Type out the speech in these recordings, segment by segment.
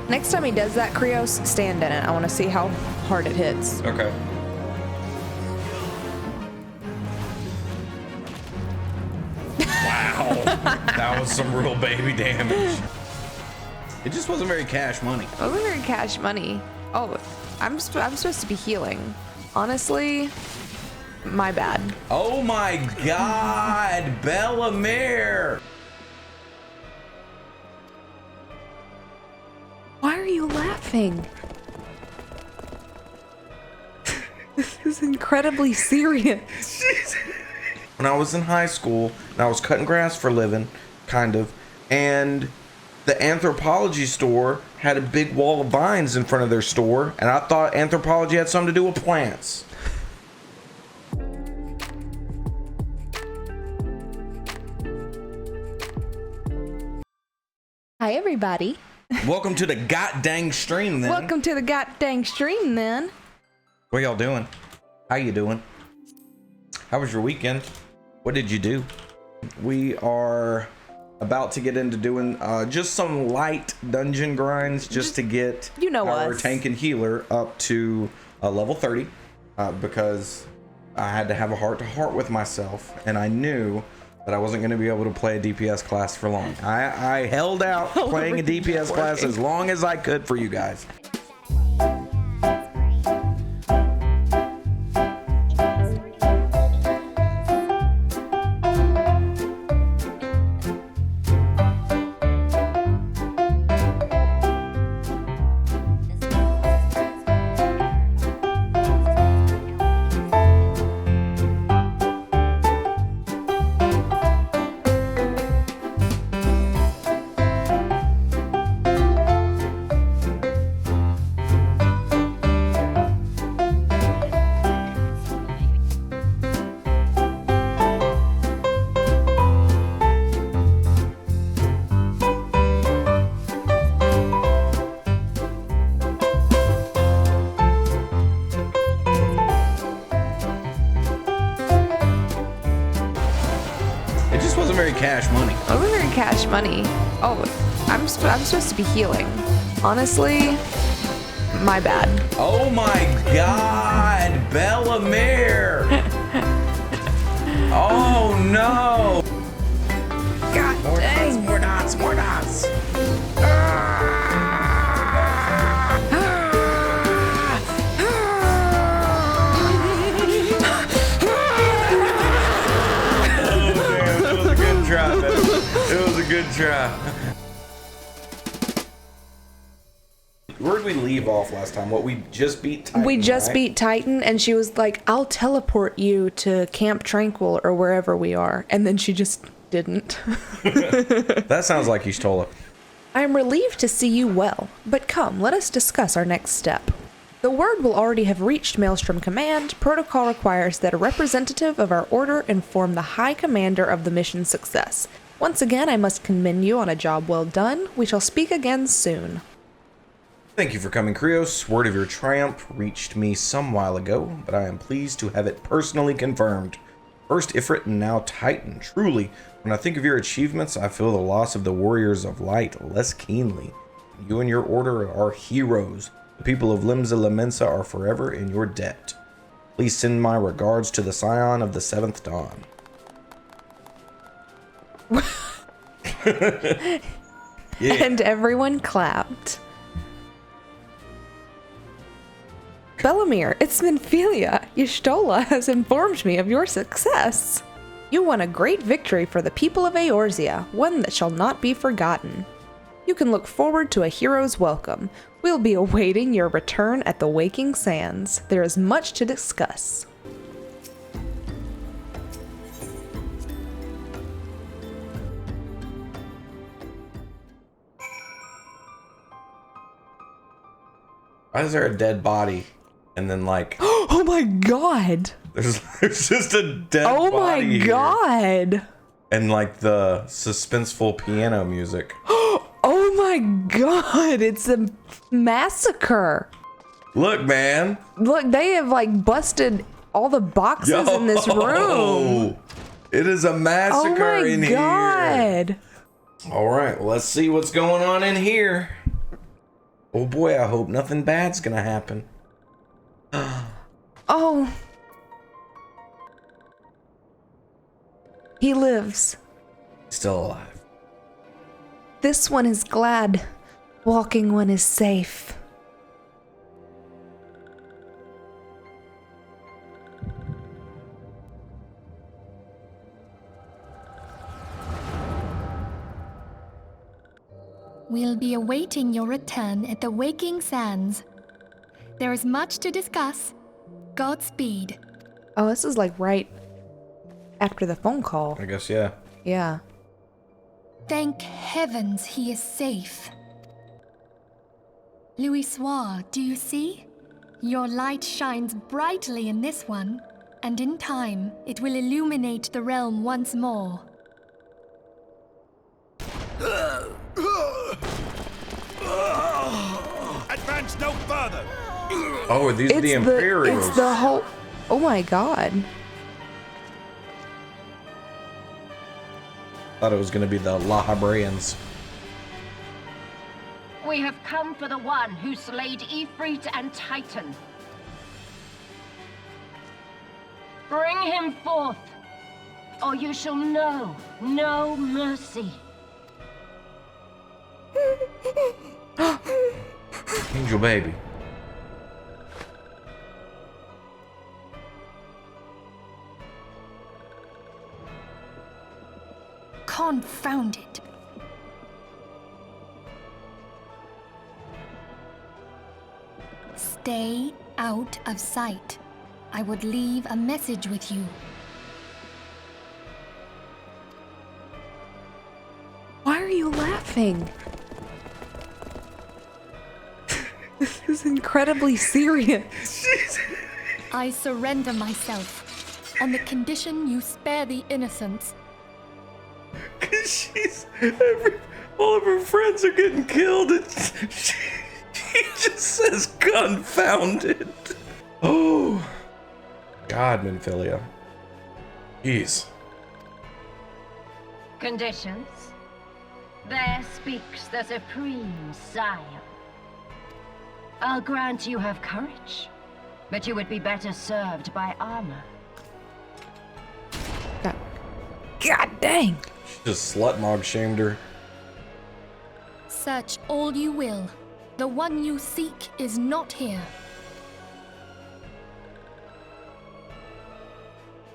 Next time he does that, Krioss, stand in it. I want to see how hard it hits. Okay. Wow. That was some real baby damage. It just wasn't very cash money. It wasn't very cash money. Oh, I'm supposed to be healing. Honestly, my bad. Oh my God, Bellemiere. Why are you laughing? This is incredibly serious. When I was in high school, and I was cutting grass for a living, kind of, and the anthropology store had a big wall of vines in front of their store, and I thought anthropology had something to do with plants. Hi, everybody. Welcome to the goddamn stream, then. Welcome to the goddamn stream, then. What y'all doing? How you doing? How was your weekend? What did you do? We are about to get into doing just some light dungeon grinds just to get our us. tank and healer up to level 30 because I had to have a heart-to-heart with myself, and I knew that I wasn't going to be able to play a DPS class for long. I held out playing a DPS class as long as I could for you guys. Cash money. Over here, cash money. Oh, I'm supposed to be healing. Honestly, my bad. Oh my God, Bellemiere! Oh no! God dang! More dots! More dots! It was a good try. Where did we leave off last time? What, we just beat Titan? We just beat Titan, and she was like, I'll teleport you to Camp Tranquil or wherever we are. And then she just didn't. That sounds like Y'shtola. I am relieved to see you well, but come, let us discuss our next step. The word will already have reached Maelstrom Command. Protocol requires that a representative of our order inform the High Commander of the mission's success. Once again, I must commend you on a job well done. We shall speak again soon. Thank you for coming, Krioss. Word of your triumph reached me some while ago, but I am pleased to have it personally confirmed. First Ifrit and now Titan. Truly, when I think of your achievements, I feel the loss of the Warriors of Light less keenly. You and your order are heroes. The people of Limsa Lamensa are forever in your debt. Please send my regards to the Scion of the Seventh Dawn. Yeah. And everyone clapped. Bellemiere, it's Minfilia. Y'shtola has informed me of your success. You won a great victory for the people of Eorzea, one that shall not be forgotten. You can look forward to a hero's welcome. We'll be awaiting your return at the Waking Sands. There is much to discuss. Why is there a dead body? And then like... Oh my God! There's just a dead body. Oh my God! And like the suspenseful piano music. Oh my God! It's a massacre! Look, man! Look, they have like busted all the boxes in this room. It is a massacre in here. Oh my God! All right, let's see what's going on in here. Oh boy, I hope nothing bad's gonna happen. Oh. He lives. Still alive. This one is glad. Walking one is safe. We'll be awaiting your return at the Waking Sands. There is much to discuss. Godspeed. Oh, this is like right after the phone call. I guess, yeah. Yeah. Thank heavens he is safe. Louis Soir, do you see? Your light shines brightly in this one, and in time it will illuminate the realm once more. Advance no further. Oh, these are the Imperials. It's the whole... Oh my god. Thought it was gonna be the La Habrians. We have come for the one who slayed Ifrit and Titan. Bring him forth, or you shall know no mercy. Angel baby. Confound it. Stay out of sight. I would leave a message with you. Why are you laughing? This is incredibly serious. I surrender myself on the condition you spare the innocents. Cause all of her friends are getting killed and she just says confounded. Oh. God, Minfilia. Jeez. Conditions. There speaks the Supreme Scion. I'll grant you have courage, but you would be better served by armor. God dang. She just slut-mog shamed her. Search all you will. The one you seek is not here.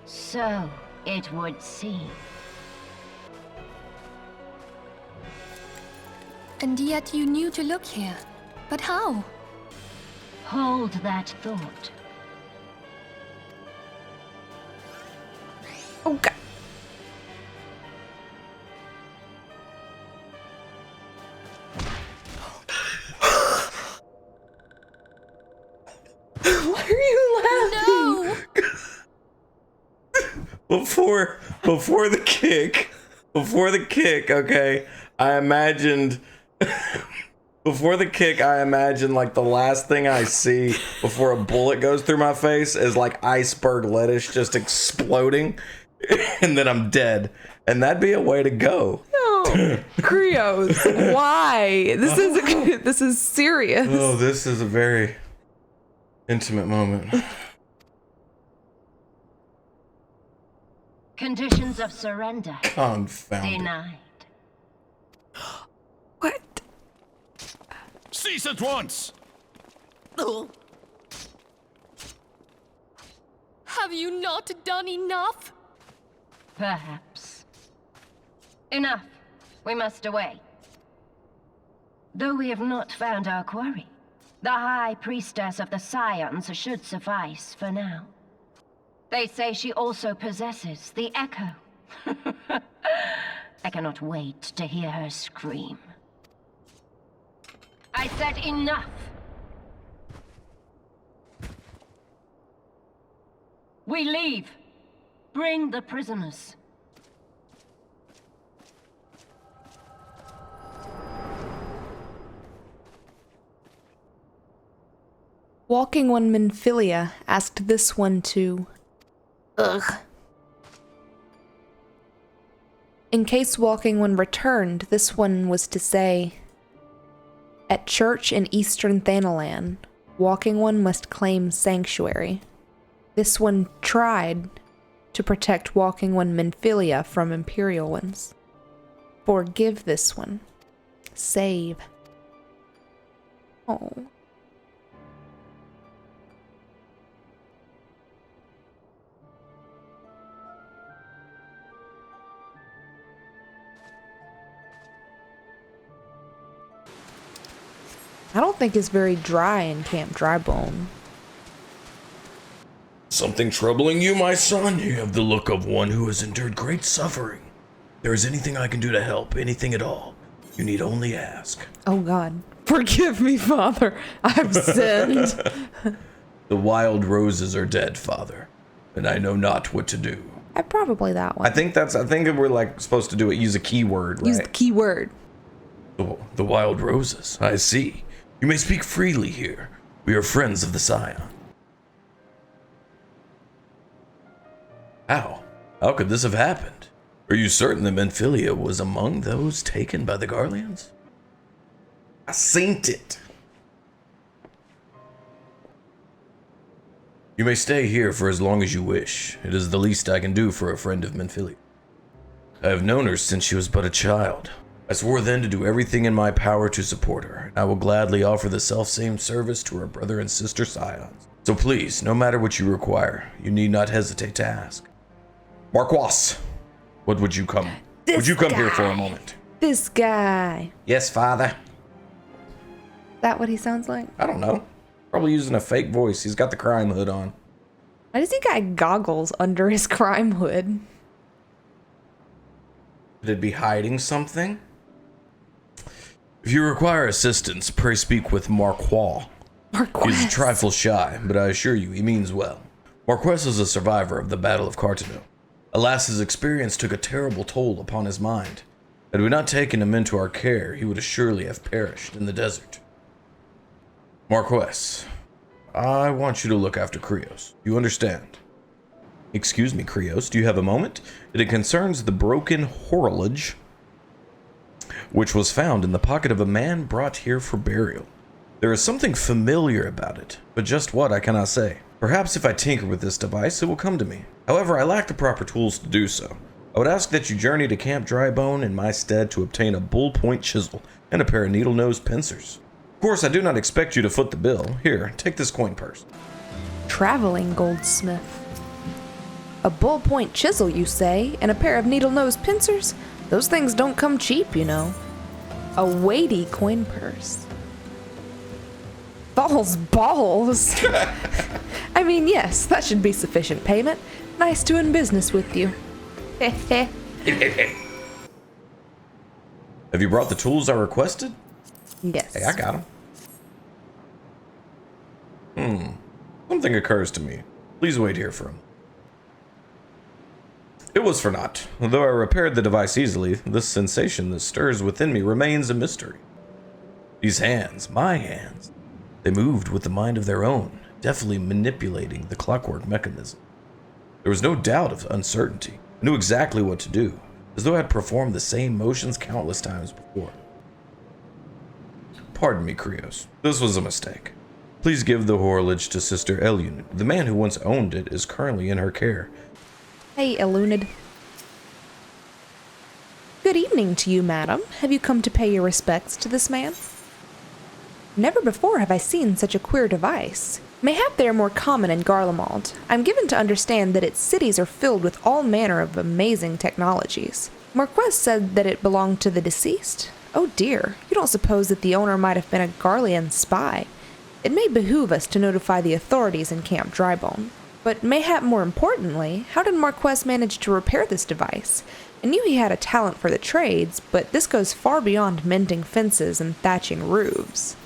So it would seem. And yet you knew to look here. But how? Hold that thought. Oh god. Why are you laughing? No! Before the kick, okay, I imagined before the kick, I imagined like the last thing I see before a bullet goes through my face is like iceberg lettuce just exploding, and then I'm dead. And that'd be a way to go. No. Krioss, why? This is serious. Oh, this is a very intimate moment. Conditions of surrender Confounded. denied. What? Cease at once. Have you not done enough? Perhaps. Enough. We must away. Though we have not found our quarry, the High Priestess of the Scions should suffice for now. They say she also possesses the Echo. I cannot wait to hear her scream. I said enough! We leave. Bring the prisoners. Walking one Minfilia asked this one to... Ugh. In case Walking one returned, this one was to say... At church in eastern Thanalan, walking one must claim sanctuary. This one tried to protect walking one Menphilia from imperial ones. Forgive this one. Save. Oh. I don't think it's very dry in Camp Drybone. Something troubling you, my son? You have the look of one who has endured great suffering. If there is anything I can do to help, anything at all, you need only ask. Oh God. Forgive me, Father. I've sinned. The wild roses are dead, Father, and I know not what to do. Probably that one. I think we're like supposed to do it. Use a keyword, right? Use the keyword. The wild roses. I see. You may speak freely here. We are friends of the Scion. How? How could this have happened? Are you certain that Menphilia was among those taken by the Garleans? I seen it. You may stay here for as long as you wish. It is the least I can do for a friend of Menphilia. I have known her since she was but a child. I swore then to do everything in my power to support her, and I will gladly offer the self-same service to her brother and sister Scions. So please, no matter what you require, you need not hesitate to ask. Marquis, what would you come? Would you come here for a moment? This guy. Yes, Father. That what he sounds like? I don't know. Probably using a fake voice. He's got the crime hood on. Why does he got goggles under his crime hood? Could it be hiding something? If you require assistance, pray speak with Marquis. He's a trifle shy, but I assure you he means well. Marquis is a survivor of the Battle of Cartano. Alas, his experience took a terrible toll upon his mind. Had we not taken him into our care, he would assuredly have perished in the desert. Marquis, I want you to look after Krioss. You understand? Excuse me, Krioss, do you have a moment? It concerns the broken horologe which was found in the pocket of a man brought here for burial. There is something familiar about it, but just what I cannot say. Perhaps if I tinker with this device, it will come to me. However, I lack the proper tools to do so. I would ask that you journey to Camp Drybone in my stead to obtain a bull-point chisel and a pair of needle-nosed pincers. Of course, I do not expect you to foot the bill. Here, take this coin purse. Traveling goldsmith. A bull-point chisel, you say, and a pair of needle-nosed pincers? Those things don't come cheap, you know. A weighty coin purse. Balls. I mean, yes, that should be sufficient payment. Nice doing business with you. Have you brought the tools I requested? Yes. Hey, I got them. Something occurs to me. Please wait here for him. It was for naught. Though I repaired the device easily, this sensation that stirs within me remains a mystery. These hands, my hands, they moved with the mind of their own, deftly manipulating the clockwork mechanism. There was no doubt of uncertainty. I knew exactly what to do, as though I had performed the same motions countless times before. Pardon me, Krioss. This was a mistake. Please give the horologe to Sister Elunid. The man who once owned it is currently in her care. Hey, Elunid. Good evening to you, madam. Have you come to pay your respects to this man? Never before have I seen such a queer device. Mayhap they are more common in Garlemald. I'm given to understand that its cities are filled with all manner of amazing technologies. Marquis said that it belonged to the deceased. Oh dear, you don't suppose that the owner might have been a Garlean spy? It may behoove us to notify the authorities in Camp Drybone. But mayhap more importantly, how did Marquis manage to repair this device? I knew he had a talent for the trades, but this goes far beyond mending fences and thatching roofs.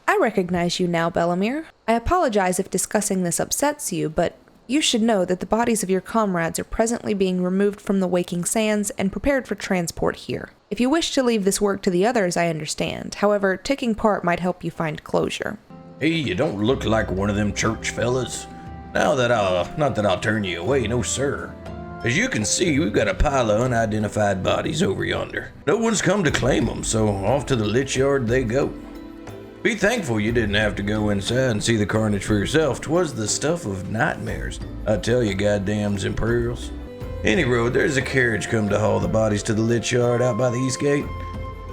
I recognize you now, Bellemiere. I apologize if discussing this upsets you, but you should know that the bodies of your comrades are presently being removed from the Waking Sands and prepared for transport here. If you wish to leave this work to the others, I understand. However, taking part might help you find closure. Hey, you don't look like one of them church fellas. Not that I'll turn you away, no sir. As you can see, we've got a pile of unidentified bodies over yonder. No one's come to claim them, so off to the lich yard they go. Be thankful you didn't have to go inside and see the carnage for yourself. 'Twas the stuff of nightmares. I tell you, goddamns Imperials. Any road, there's a carriage come to haul the bodies to the lich yard out by the east gate.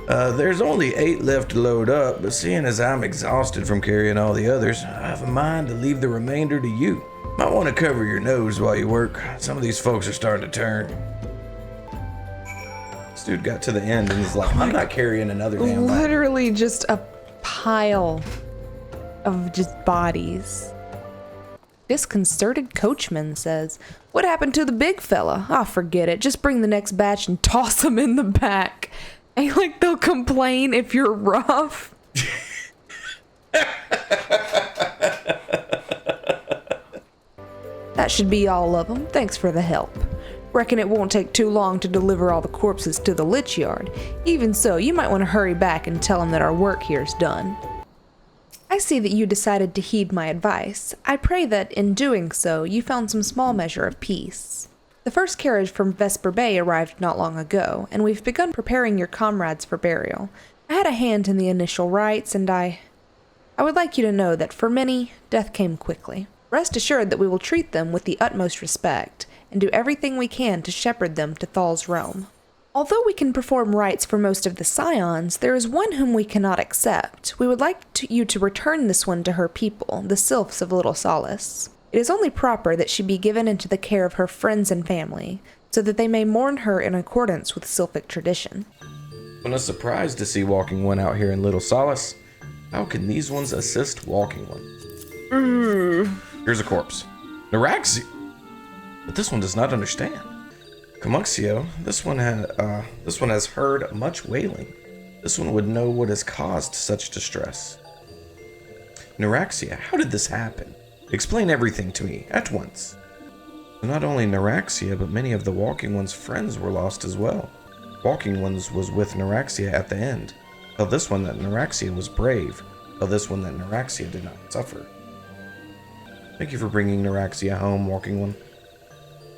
There's only 8 left to load up, but seeing as I'm exhausted from carrying all the others, I have a mind to leave the remainder to you. Might want to cover your nose while you work. Some of these folks are starting to turn. This dude got to the end and he's like, I'm not carrying another damn body. Literally just a pile of just bodies. Disconcerted coachman says, "What happened to the big fella? Oh, forget it. Just bring the next batch and toss him in the back." Ain't like they'll complain if you're rough. That should be all of them. Thanks for the help. Reckon it won't take too long to deliver all the corpses to the lich yard. Even so, you might want to hurry back and tell them that our work here's done. I see that you decided to heed my advice. I pray that, in doing so, you found some small measure of peace. The first carriage from Vesper Bay arrived not long ago, and we've begun preparing your comrades for burial. I had a hand in the initial rites, and I would like you to know that for many, death came quickly. Rest assured that we will treat them with the utmost respect, and do everything we can to shepherd them to Thal's realm. Although we can perform rites for most of the Scions, there is one whom we cannot accept. We would like you to return this one to her people, the Sylphs of Little Solace. It is only proper that she be given into the care of her friends and family, so that they may mourn her in accordance with Sylphic tradition. I'm not surprised to see Walking One out here in Little Solace. How can these ones assist Walking One? Here's a corpse. Noraxia! But this one does not understand. Comuxio, this one has heard much wailing. This one would know what has caused such distress. Noraxia, how did this happen? Explain everything to me, at once. Not only Noraxia, but many of the Walking One's friends were lost as well. Walking One's was with Noraxia at the end. Tell this one that Noraxia was brave. Tell this one that Noraxia did not suffer. Thank you for bringing Noraxia home, Walking One.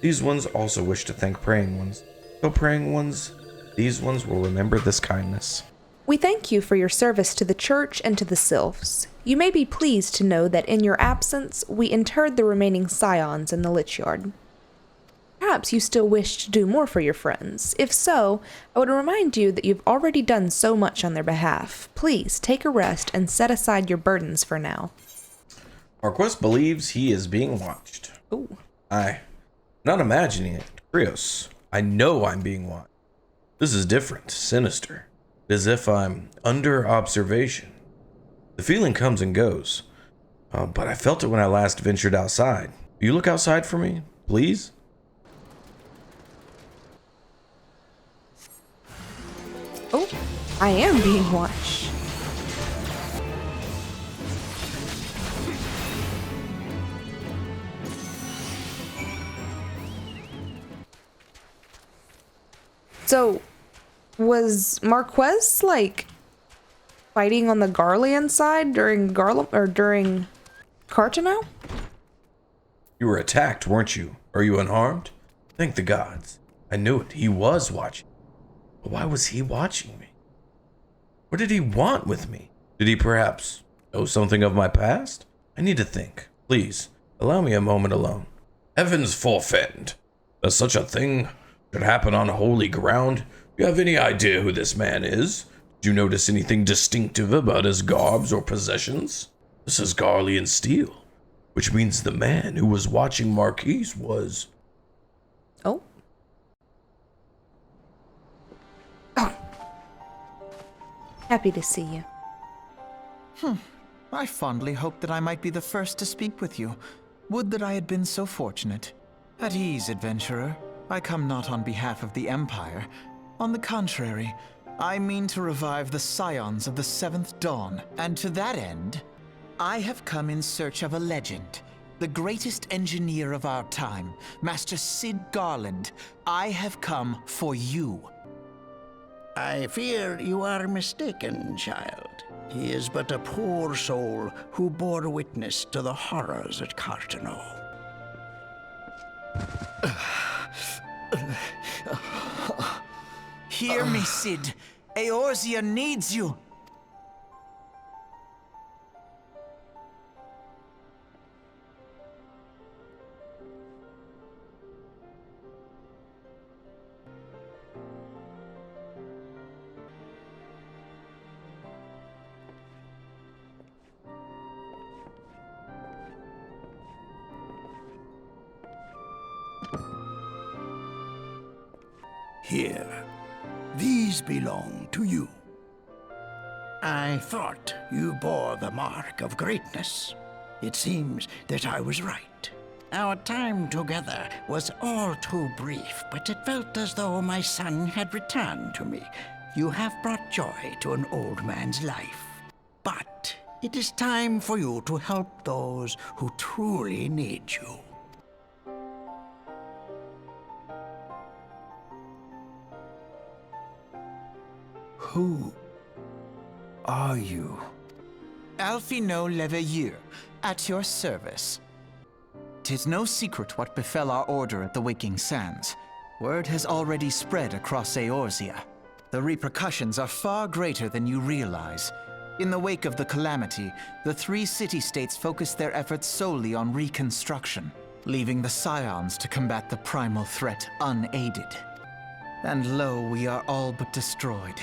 These ones also wish to thank Praying Ones. Tell Praying Ones, these ones will remember this kindness. We thank you for your service to the church and to the Sylphs. You may be pleased to know that in your absence, we interred the remaining Scions in the lich yard. Perhaps you still wish to do more for your friends. If so, I would remind you that you've already done so much on their behalf. Please take a rest and set aside your burdens for now. Marquess believes he is being watched. Ooh. I'm not imagining it. Krioss, I know I'm being watched. This is different, sinister, as if I'm under observation. The feeling comes and goes, but I felt it when I last ventured outside. Will you look outside for me, please? Oh, I am being watched. So, was Marquez, like, fighting on the Garlean side during during Cartano? You were attacked, weren't you? Are you unharmed? Thank the gods. I knew it. He was watching. But why was he watching me? What did he want with me? Did he perhaps know something of my past? I need to think. Please, allow me a moment alone. Heavens forfend. Does such a thing should happen on holy ground? You have any idea who this man is? Did you notice anything distinctive about his garbs or possessions? This is Garlean steel, which means the man who was watching Marquise was... Oh. Oh. Happy to see you. I fondly hoped that I might be the first to speak with you. Would that I had been so fortunate. At ease, adventurer. I come not on behalf of the Empire. On the contrary, I mean to revive the Scions of the Seventh Dawn. And to that end, I have come in search of a legend. The greatest engineer of our time, Master Cid Garland. I have come for you. I fear you are mistaken, child. He is but a poor soul who bore witness to the horrors at Cartano. Hear me, Cid. Eorzea needs you. Here. These belong to you. I thought you bore the mark of greatness. It seems that I was right. Our time together was all too brief, but it felt as though my son had returned to me. You have brought joy to an old man's life. But it is time for you to help those who truly need you. Who are you? Alphino Leveilleur, at your service. 'Tis no secret what befell our order at the Waking Sands. Word has already spread across Eorzea. The repercussions are far greater than you realize. In the wake of the calamity, the 3 city-states focused their efforts solely on reconstruction, leaving the Scions to combat the primal threat unaided. And lo, we are all but destroyed.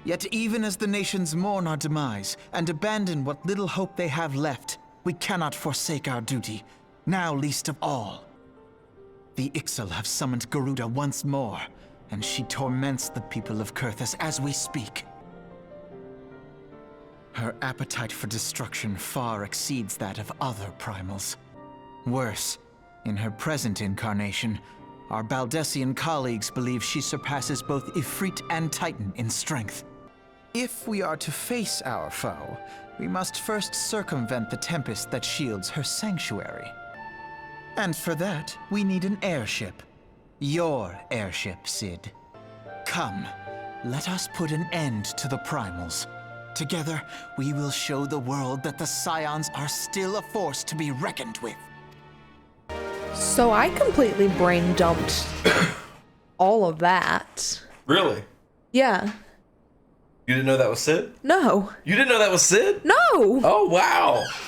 Yet even as the nations mourn our demise and abandon what little hope they have left, we cannot forsake our duty, now least of all. The Ixal have summoned Garuda once more, and she torments the people of Kurthus as we speak. Her appetite for destruction far exceeds that of other primals. Worse, in her present incarnation, our Baldessian colleagues believe she surpasses both Ifrit and Titan in strength. If we are to face our foe, we must first circumvent the tempest that shields her sanctuary. And for that, we need an airship. Your airship, Sid. Come, let us put an end to the primals. Together, we will show the world that the Scions are still a force to be reckoned with. So I completely brain dumped all of that. Really? Yeah. You didn't know that was Sid? No. You didn't know that was Sid? No! Oh, wow.